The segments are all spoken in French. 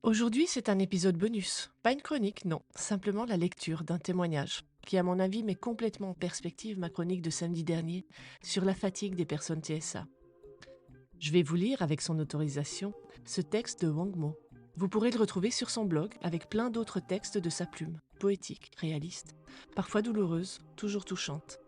Aujourd'hui, c'est un épisode bonus. Pas une chronique, non. Simplement la lecture d'un témoignage qui, à mon avis, met complètement en perspective ma chronique de samedi dernier sur la fatigue des personnes TSA. Je vais vous lire, avec son autorisation, ce texte de Wang Mo. Vous pourrez le retrouver sur son blog avec plein d'autres textes de sa plume, poétiques, réalistes, parfois douloureuses, toujours touchantes.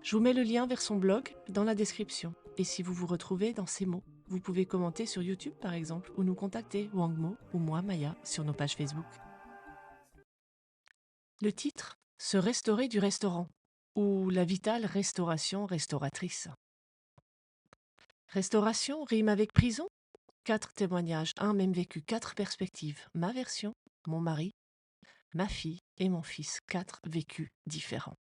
Je vous mets le lien vers son blog dans la description. Et si vous vous retrouvez dans ces mots, vous pouvez commenter sur YouTube par exemple, ou nous contacter, Wang Mo ou moi, Maya, sur nos pages Facebook. Le titre, Se restaurer du restaurant, ou la vitale restauration restauratrice. Restauration rime avec prison. 4 témoignages, un même vécu, 4 perspectives. Ma version, mon mari, ma fille et mon fils, 4 vécus différents.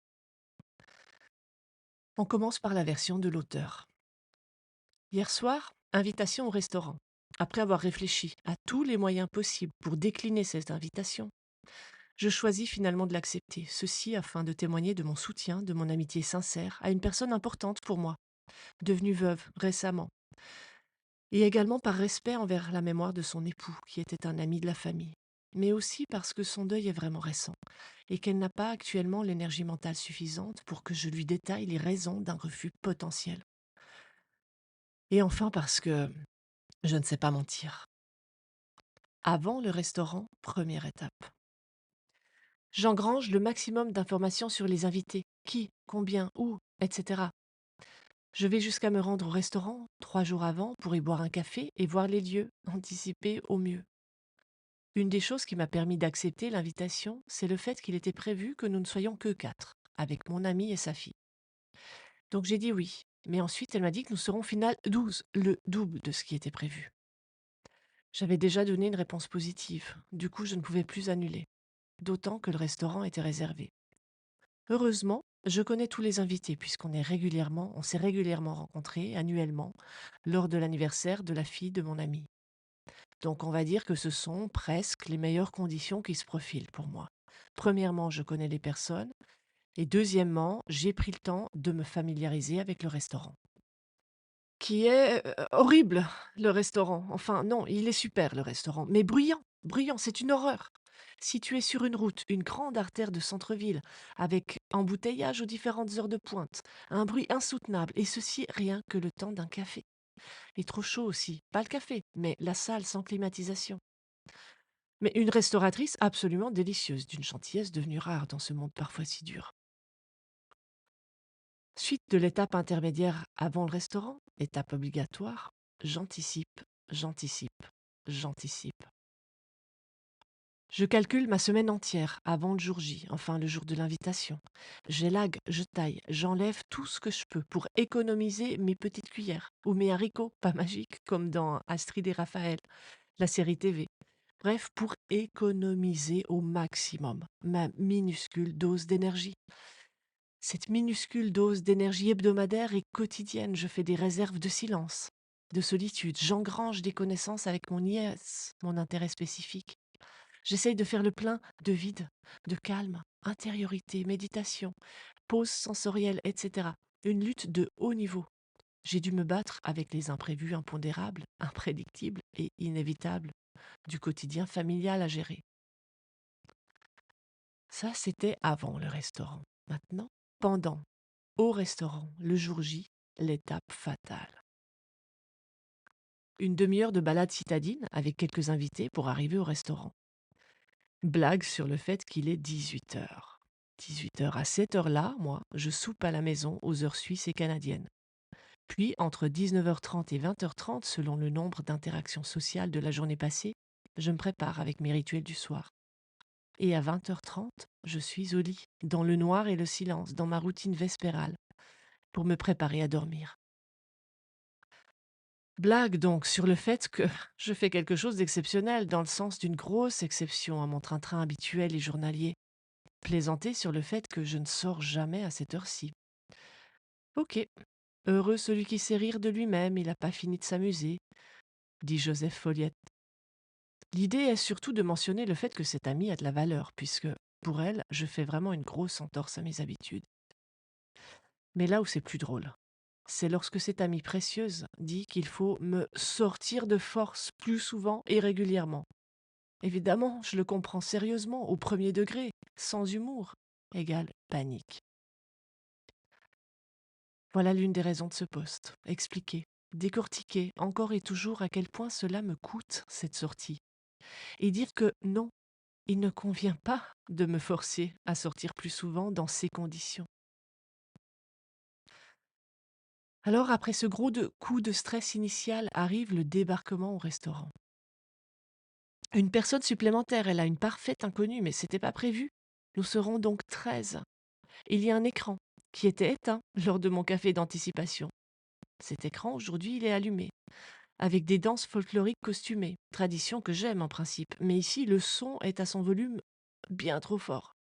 On commence par la version de l'auteur. Hier soir, invitation au restaurant. Après avoir réfléchi à tous les moyens possibles pour décliner cette invitation, je choisis finalement de l'accepter, ceci afin de témoigner de mon soutien, de mon amitié sincère à une personne importante pour moi, devenue veuve récemment, et également par respect envers la mémoire de son époux, qui était un ami de la famille, mais aussi parce que son deuil est vraiment récent, et qu'elle n'a pas actuellement l'énergie mentale suffisante pour que je lui détaille les raisons d'un refus potentiel. Et enfin parce que je ne sais pas mentir. Avant le restaurant, première étape. J'engrange le maximum d'informations sur les invités, qui, combien, où, etc. Je vais jusqu'à me rendre au restaurant 3 jours avant pour y boire un café et voir les lieux, anticiper au mieux. Une des choses qui m'a permis d'accepter l'invitation, c'est le fait qu'il était prévu que nous ne soyons que 4, avec mon ami et sa fille. Donc j'ai dit oui, mais ensuite elle m'a dit que nous serons au final 12, le double de ce qui était prévu. J'avais déjà donné une réponse positive, du coup je ne pouvais plus annuler, d'autant que le restaurant était réservé. Heureusement, je connais tous les invités on s'est régulièrement rencontrés annuellement lors de l'anniversaire de la fille de mon ami. Donc on va dire que ce sont presque les meilleures conditions qui se profilent pour moi. Premièrement, je connais les personnes et deuxièmement, j'ai pris le temps de me familiariser avec le restaurant. Qui est horrible, le restaurant. Enfin non, il est super le restaurant, mais bruyant, bruyant, c'est une horreur. Situé sur une route, une grande artère de centre-ville, avec embouteillage aux différentes heures de pointe, un bruit insoutenable, et ceci rien que le temps d'un café. Et trop chaud aussi, pas le café, mais la salle sans climatisation. Mais une restauratrice absolument délicieuse, d'une gentillesse devenue rare dans ce monde parfois si dur. Suite de l'étape intermédiaire avant le restaurant, étape obligatoire, j'anticipe, j'anticipe, j'anticipe. Je calcule ma semaine entière avant le jour J, enfin le jour de l'invitation. J'élague, je taille, j'enlève tout ce que je peux pour économiser mes petites cuillères ou mes haricots, pas magiques comme dans Astrid et Raphaël, la série TV. Bref, pour économiser au maximum ma minuscule dose d'énergie. Cette minuscule dose d'énergie hebdomadaire et quotidienne, je fais des réserves de silence, de solitude, j'engrange des connaissances avec mon IS, mon intérêt spécifique. J'essaye de faire le plein de vide, de calme, intériorité, méditation, pause sensorielle, etc. Une lutte de haut niveau. J'ai dû me battre avec les imprévus impondérables, imprédictibles et inévitables du quotidien familial à gérer. Ça, c'était avant le restaurant. Maintenant, pendant, au restaurant, le jour J, l'étape fatale. Une demi-heure de balade citadine avec quelques invités pour arriver au restaurant. Blague sur le fait qu'il est 18h. 18h. À cette heure-là, moi, je soupe à la maison aux heures suisses et canadiennes. Puis, entre 19h30 et 20h30, selon le nombre d'interactions sociales de la journée passée, je me prépare avec mes rituels du soir. Et à 20h30, je suis au lit, dans le noir et le silence, dans ma routine vespérale, pour me préparer à dormir. Blague donc sur le fait que je fais quelque chose d'exceptionnel, dans le sens d'une grosse exception à mon train-train habituel et journalier. Plaisanter sur le fait que je ne sors jamais à cette heure-ci. Ok, heureux celui qui sait rire de lui-même, il n'a pas fini de s'amuser, dit Joseph Folliette. L'idée est surtout de mentionner le fait que cette amie a de la valeur, puisque, pour elle, je fais vraiment une grosse entorse à mes habitudes. Mais là où c'est plus drôle, c'est lorsque cette amie précieuse dit qu'il faut me sortir de force plus souvent et régulièrement. Évidemment, je le comprends sérieusement, au premier degré, sans humour, égale panique. Voilà l'une des raisons de ce poste. Expliquer, décortiquer encore et toujours à quel point cela me coûte, cette sortie. Et dire que non, il ne convient pas de me forcer à sortir plus souvent dans ces conditions. Alors, après ce coup de stress initial, arrive le débarquement au restaurant. Une personne supplémentaire, elle a une parfaite inconnue, mais c'était pas prévu. Nous serons donc 13. Il y a un écran qui était éteint lors de mon café d'anticipation. Cet écran, aujourd'hui, il est allumé, avec des danses folkloriques costumées, tradition que j'aime en principe, mais ici, le son est à son volume bien trop fort.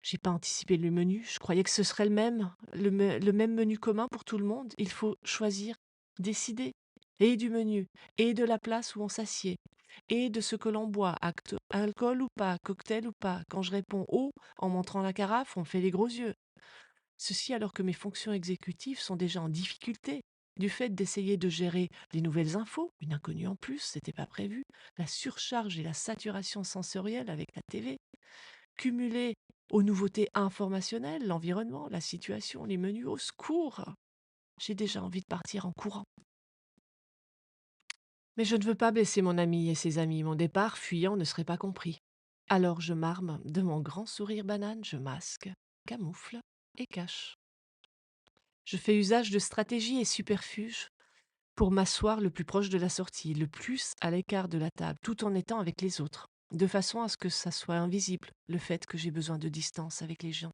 J'ai pas anticipé le menu, je croyais que ce serait le même menu commun pour tout le monde. Il faut choisir, décider, et du menu, et de la place où on s'assied, et de ce que l'on boit, alcool ou pas, cocktail ou pas. Quand je réponds «oh» en montrant la carafe, on me fait les gros yeux. Ceci alors que mes fonctions exécutives sont déjà en difficulté, du fait d'essayer de gérer les nouvelles infos, une inconnue en plus, c'était pas prévu, la surcharge et la saturation sensorielle avec la TV. Cumulé aux nouveautés informationnelles, l'environnement, la situation, les menus, au secours! J'ai déjà envie de partir en courant. Mais je ne veux pas blesser mon ami et ses amis. Mon départ fuyant ne serait pas compris. Alors je m'arme de mon grand sourire banane, je masque, camoufle et cache. Je fais usage de stratégie et superfuge pour m'asseoir le plus proche de la sortie, le plus à l'écart de la table, tout en étant avec les autres, de façon à ce que ça soit invisible, le fait que j'ai besoin de distance avec les gens.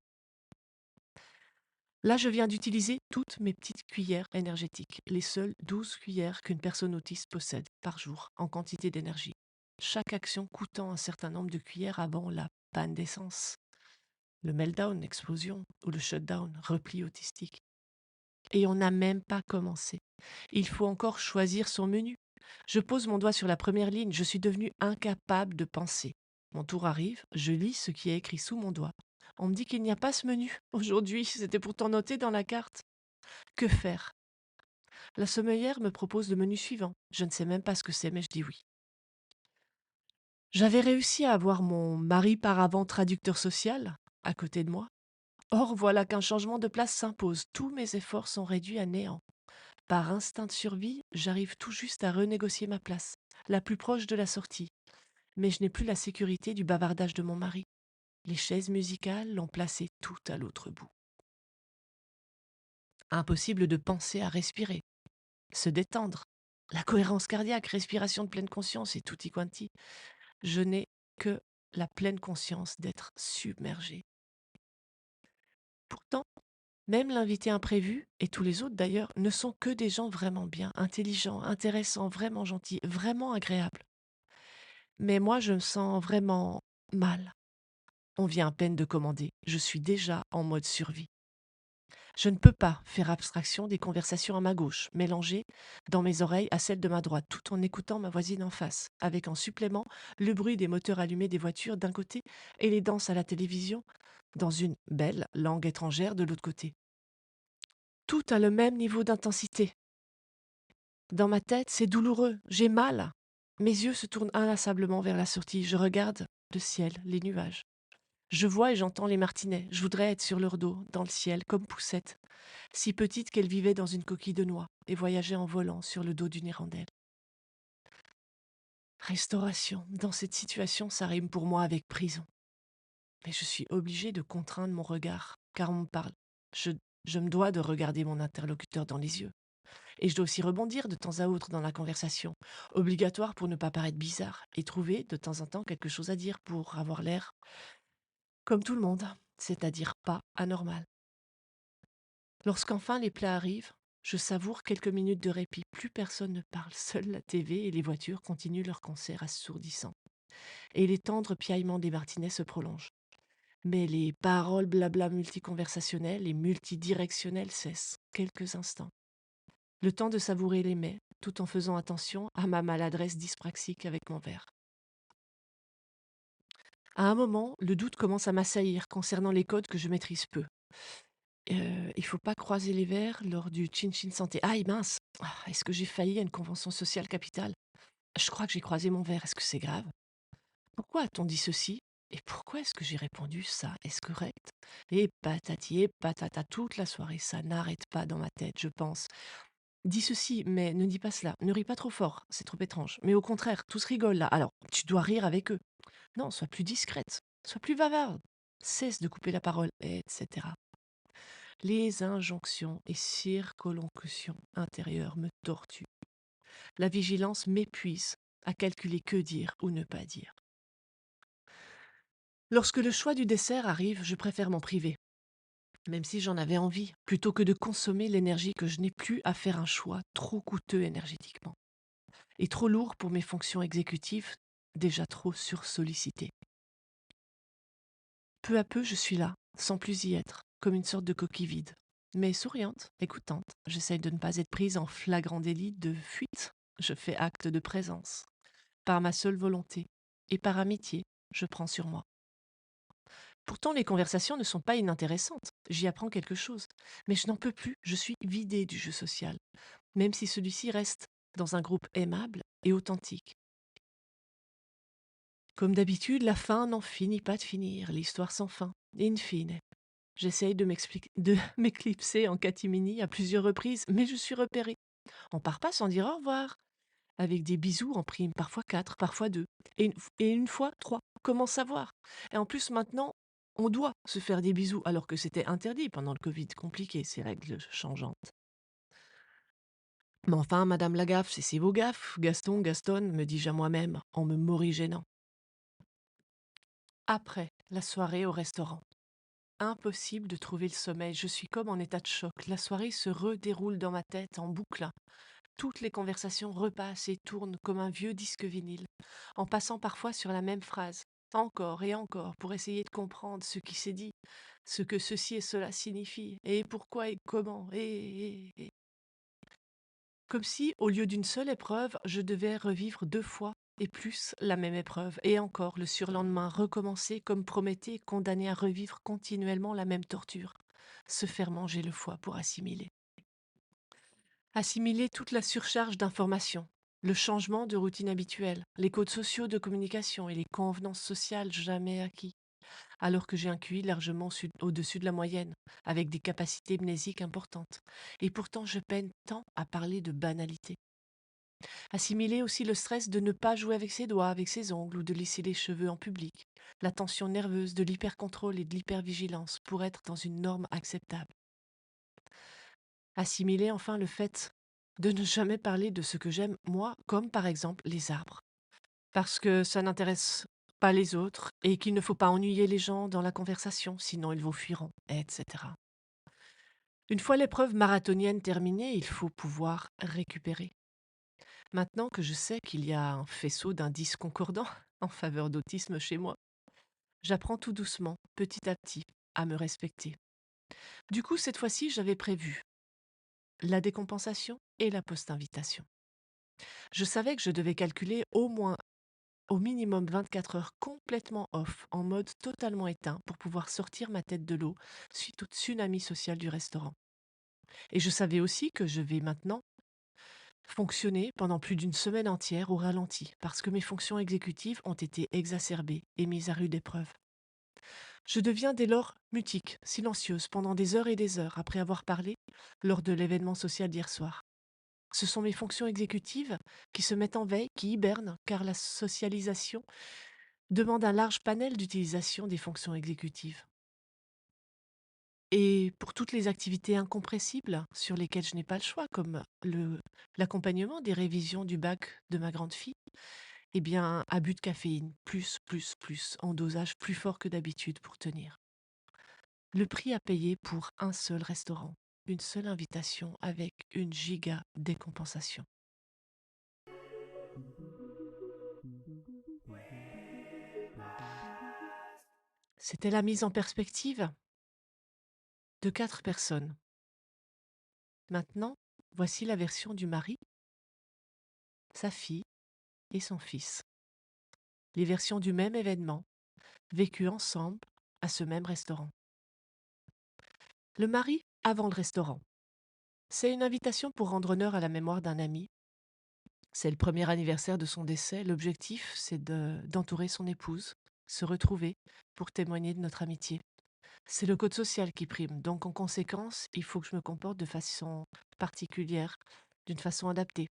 Là, je viens d'utiliser toutes mes petites cuillères énergétiques, les seules 12 cuillères qu'une personne autiste possède par jour en quantité d'énergie. Chaque action coûtant un certain nombre de cuillères avant la panne d'essence, le meltdown, explosion, ou le shutdown, repli autistique. Et on n'a même pas commencé. Il faut encore choisir son menu. Je pose mon doigt sur la première ligne, je suis devenue incapable de penser. Mon tour arrive, je lis ce qui est écrit sous mon doigt. On me dit qu'il n'y a pas ce menu. Aujourd'hui, c'était pourtant noté dans la carte. Que faire? La sommelière me propose le menu suivant. Je ne sais même pas ce que c'est, mais je dis oui. J'avais réussi à avoir mon mari par avant traducteur social à côté de moi. Or, voilà qu'un changement de place s'impose. Tous mes efforts sont réduits à néant. Par instinct de survie, j'arrive tout juste à renégocier ma place, la plus proche de la sortie. Mais je n'ai plus la sécurité du bavardage de mon mari. Les chaises musicales l'ont placé tout à l'autre bout. Impossible de penser à respirer, se détendre. La cohérence cardiaque, respiration de pleine conscience et tutti quanti. Je n'ai que la pleine conscience d'être submergée. Pourtant, même l'invité imprévu, et tous les autres d'ailleurs, ne sont que des gens vraiment bien, intelligents, intéressants, vraiment gentils, vraiment agréables. Mais moi, je me sens vraiment mal. On vient à peine de commander. Je suis déjà en mode survie. Je ne peux pas faire abstraction des conversations à ma gauche, mélangées dans mes oreilles à celles de ma droite, tout en écoutant ma voisine en face, avec en supplément le bruit des moteurs allumés des voitures d'un côté et les danses à la télévision dans une belle langue étrangère de l'autre côté. Tout a le même niveau d'intensité. Dans ma tête, c'est douloureux, j'ai mal. Mes yeux se tournent inlassablement vers la sortie. Je regarde le ciel, les nuages. Je vois et j'entends les martinets. Je voudrais être sur leur dos, dans le ciel, comme Poussette, si petite qu'elle vivait dans une coquille de noix et voyageait en volant sur le dos d'une hirondelle. Restauration. Dans cette situation, ça rime pour moi avec prison. Mais je suis obligée de contraindre mon regard, car on me parle. Je, je me dois de regarder mon interlocuteur dans les yeux. Et je dois aussi rebondir de temps à autre dans la conversation, obligatoire pour ne pas paraître bizarre, et trouver de temps en temps quelque chose à dire pour avoir l'air comme tout le monde, c'est-à-dire pas anormal. Lorsqu'enfin les plats arrivent, je savoure quelques minutes de répit. Plus personne ne parle, seule la TV et les voitures continuent leur concert assourdissant. Et les tendres piaillements des martinets se prolongent. Mais les paroles blabla multiconversationnelles et multidirectionnelles cessent quelques instants. Le temps de savourer les mets, tout en faisant attention à ma maladresse dyspraxique avec mon verre. À un moment, le doute commence à m'assaillir concernant les codes que je maîtrise peu. Il faut pas croiser les verres lors du chin-chin santé. Aïe mince! Est-ce que j'ai failli à une convention sociale capitale? Je crois que j'ai croisé mon verre, est-ce que c'est grave? Pourquoi a-t-on dit ceci? Et pourquoi est-ce que j'ai répondu ça? Est-ce correct? Et patati et patata toute la soirée, ça n'arrête pas dans ma tête, je pense. Dis ceci, mais ne dis pas cela. Ne ris pas trop fort, c'est trop étrange. Mais au contraire, tous rigolent là. Alors, tu dois rire avec eux. Non, sois plus discrète, sois plus bavarde. Cesse de couper la parole, etc. Les injonctions et circonlocutions intérieures me tortuent. La vigilance m'épuise à calculer que dire ou ne pas dire. Lorsque le choix du dessert arrive, je préfère m'en priver, même si j'en avais envie, plutôt que de consommer l'énergie que je n'ai plus à faire un choix trop coûteux énergétiquement et trop lourd pour mes fonctions exécutives, déjà trop sursollicitées. Peu à peu, je suis là, sans plus y être, comme une sorte de coquille vide. Mais souriante, écoutante, j'essaye de ne pas être prise en flagrant délit de fuite. Je fais acte de présence, par ma seule volonté, et par amitié, je prends sur moi. Pourtant, les conversations ne sont pas inintéressantes. J'y apprends quelque chose. Mais je n'en peux plus. Je suis vidée du jeu social. Même si celui-ci reste dans un groupe aimable et authentique. Comme d'habitude, la fin n'en finit pas de finir. L'histoire sans fin. In fine. J'essaye de m'éclipser en catimini à plusieurs reprises, mais je suis repérée. On part pas sans dire au revoir. Avec des bisous en prime, parfois 4, parfois 2, et une fois 3. Comment savoir? Et en plus, maintenant, on doit se faire des bisous, alors que c'était interdit pendant le Covid. Compliqué, ces règles changeantes. Mais enfin, Madame la gaffe, c'est vos gaffes, Gaston, Gaston, me dis-je à moi-même, en me morigénant. Après la soirée au restaurant. Impossible de trouver le sommeil, je suis comme en état de choc. La soirée se redéroule dans ma tête en boucle. Toutes les conversations repassent et tournent comme un vieux disque vinyle, en passant parfois sur la même phrase, encore et encore, pour essayer de comprendre ce qui s'est dit, ce que ceci et cela signifient, et pourquoi et comment, et. Comme si, au lieu d'une seule épreuve, je devais revivre 2 fois et plus la même épreuve, et encore le surlendemain recommencer comme Prométhée, condamné à revivre continuellement la même torture, se faire manger le foie pour assimiler. Assimiler toute la surcharge d'informations, le changement de routine habituelle, les codes sociaux de communication et les convenances sociales jamais acquis, alors que j'ai un QI largement au-dessus de la moyenne, avec des capacités mnésiques importantes. Et pourtant, je peine tant à parler de banalité. Assimiler aussi le stress de ne pas jouer avec ses doigts, avec ses ongles ou de lisser les cheveux en public, la tension nerveuse de l'hypercontrôle et de l'hypervigilance pour être dans une norme acceptable. Assimiler enfin le fait de ne jamais parler de ce que j'aime moi, comme par exemple les arbres. Parce que ça n'intéresse pas les autres et qu'il ne faut pas ennuyer les gens dans la conversation, sinon ils vous fuiront, etc. Une fois l'épreuve marathonienne terminée, il faut pouvoir récupérer. Maintenant que je sais qu'il y a un faisceau d'indices concordants en faveur d'autisme chez moi, j'apprends tout doucement, petit à petit, à me respecter. Du coup, cette fois-ci, j'avais prévu la décompensation et la post-invitation. Je savais que je devais calculer au minimum 24 heures complètement off, en mode totalement éteint, pour pouvoir sortir ma tête de l'eau suite au tsunami social du restaurant. Et je savais aussi que je vais maintenant fonctionner pendant plus d'une semaine entière au ralenti, parce que mes fonctions exécutives ont été exacerbées et mises à rude épreuve. Je deviens dès lors mutique, silencieuse, pendant des heures et des heures après avoir parlé lors de l'événement social d'hier soir. Ce sont mes fonctions exécutives qui se mettent en veille, qui hibernent, car la socialisation demande un large panel d'utilisation des fonctions exécutives. Et pour toutes les activités incompressibles sur lesquelles je n'ai pas le choix, comme l'accompagnement des révisions du bac de ma grande fille, eh bien, abus de caféine, plus, en dosage plus fort que d'habitude pour tenir. Le prix à payer pour un seul restaurant, une seule invitation avec une giga décompensation. C'était la mise en perspective de 4 personnes. Maintenant, voici la version du mari, sa fille et son fils. Les versions du même événement, vécues ensemble à ce même restaurant. Le mari avant le restaurant. C'est une invitation pour rendre honneur à la mémoire d'un ami. C'est le premier anniversaire de son décès. L'objectif, c'est d'entourer son épouse, se retrouver pour témoigner de notre amitié. C'est le code social qui prime, donc en conséquence, il faut que je me comporte de façon particulière, d'une façon adaptée.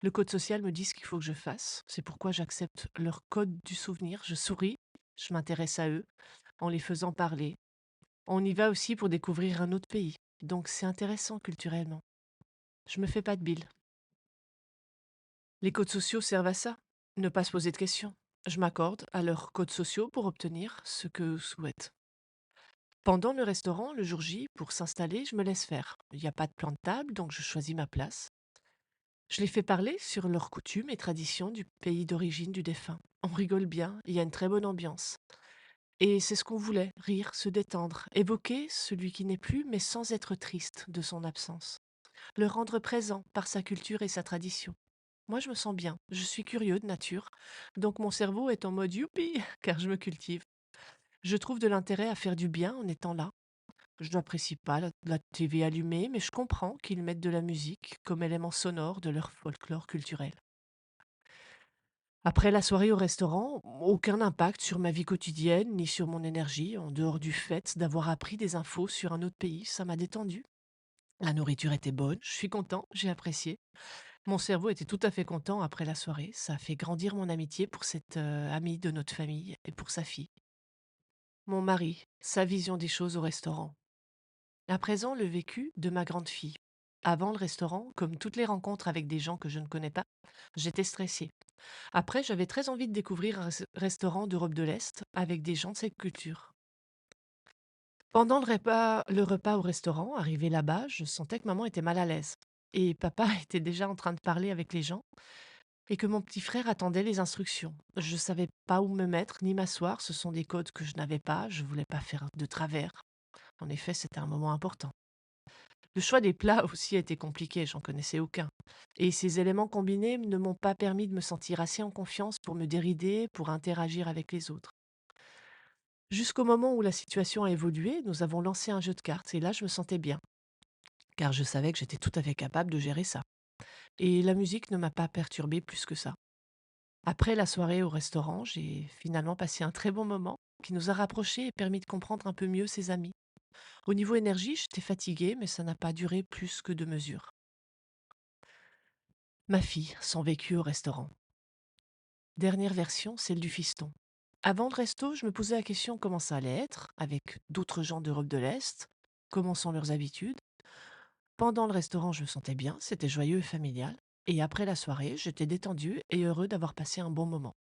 Le code social me dit ce qu'il faut que je fasse, c'est pourquoi j'accepte leur code du souvenir, je souris, je m'intéresse à eux en les faisant parler. On y va aussi pour découvrir un autre pays, donc c'est intéressant culturellement. Je me fais pas de bile. Les codes sociaux servent à ça, ne pas se poser de questions. Je m'accorde à leurs codes sociaux pour obtenir ce que souhaitent. Pendant le restaurant, le jour J, pour s'installer, je me laisse faire. Il n'y a pas de plan de table, donc je choisis ma place. Je les fais parler sur leurs coutumes et traditions du pays d'origine du défunt. On rigole bien, il y a une très bonne ambiance. Et c'est ce qu'on voulait, rire, se détendre, évoquer celui qui n'est plus, mais sans être triste de son absence. Le rendre présent par sa culture et sa tradition. Moi, je me sens bien, je suis curieux de nature, donc mon cerveau est en mode youpi, car je me cultive. Je trouve de l'intérêt à faire du bien en étant là. Je n'apprécie pas la TV allumée, mais je comprends qu'ils mettent de la musique comme élément sonore de leur folklore culturel. Après la soirée au restaurant, aucun impact sur ma vie quotidienne ni sur mon énergie, en dehors du fait d'avoir appris des infos sur un autre pays, ça m'a détendu. La nourriture était bonne, je suis content, j'ai apprécié. Mon cerveau était tout à fait content après la soirée, ça a fait grandir mon amitié pour cette amie de notre famille et pour sa fille. Mon mari, sa vision des choses au restaurant. À présent, le vécu de ma grande fille. Avant le restaurant, comme toutes les rencontres avec des gens que je ne connais pas, j'étais stressée. Après, j'avais très envie de découvrir un restaurant d'Europe de l'Est avec des gens de cette culture. Pendant le repas au restaurant, arrivé là-bas, je sentais que maman était mal à l'aise. Et papa était déjà en train de parler avec les gens et que mon petit frère attendait les instructions. Je ne savais pas où me mettre ni m'asseoir, ce sont des codes que je n'avais pas, je voulais pas faire de travers. En effet, c'était un moment important. Le choix des plats aussi était compliqué, j'en connaissais aucun. Et ces éléments combinés ne m'ont pas permis de me sentir assez en confiance pour me dérider, pour interagir avec les autres. Jusqu'au moment où la situation a évolué, nous avons lancé un jeu de cartes et là je me sentais bien, car je savais que j'étais tout à fait capable de gérer ça. Et la musique ne m'a pas perturbée plus que ça. Après la soirée au restaurant, j'ai finalement passé un très bon moment qui nous a rapprochés et permis de comprendre un peu mieux ses amis. Au niveau énergie, j'étais fatiguée, mais ça n'a pas duré plus que de mesure. Ma fille, son vécu au restaurant. Dernière version, celle du fiston. Avant le resto, je me posais la question comment ça allait être, avec d'autres gens d'Europe de l'Est, comment sont leurs habitudes. Pendant le restaurant, je me sentais bien, c'était joyeux et familial. Et après la soirée, j'étais détendue et heureux d'avoir passé un bon moment.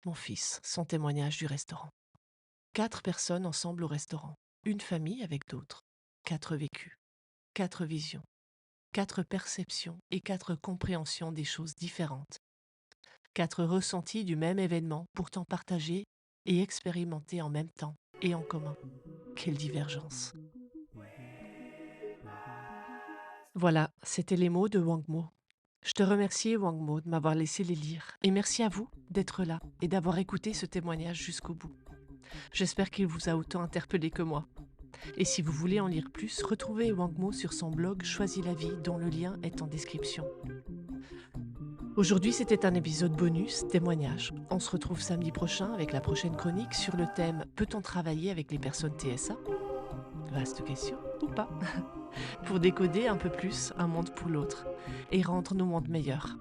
Mon fils, son témoignage du restaurant. 4 personnes ensemble au restaurant. Une famille avec d'autres. 4 vécus. 4 visions. 4 perceptions et 4 compréhensions des choses différentes. 4 ressentis du même événement, pourtant partagés et expérimentés en même temps et en commun. Quelle divergence. Voilà, c'était les mots de Wang Mo. Je te remercie, Wang Mo, de m'avoir laissé les lire. Et merci à vous d'être là et d'avoir écouté ce témoignage jusqu'au bout. J'espère qu'il vous a autant interpellé que moi. Et si vous voulez en lire plus, retrouvez Wang Mo sur son blog Choisis la vie, dont le lien est en description. Aujourd'hui, c'était un épisode bonus, témoignage. On se retrouve samedi prochain avec la prochaine chronique sur le thème Peut-on travailler avec les personnes TSA? Vaste question, ou pas? Pour décoder un peu plus un monde pour l'autre et rendre nos mondes meilleurs.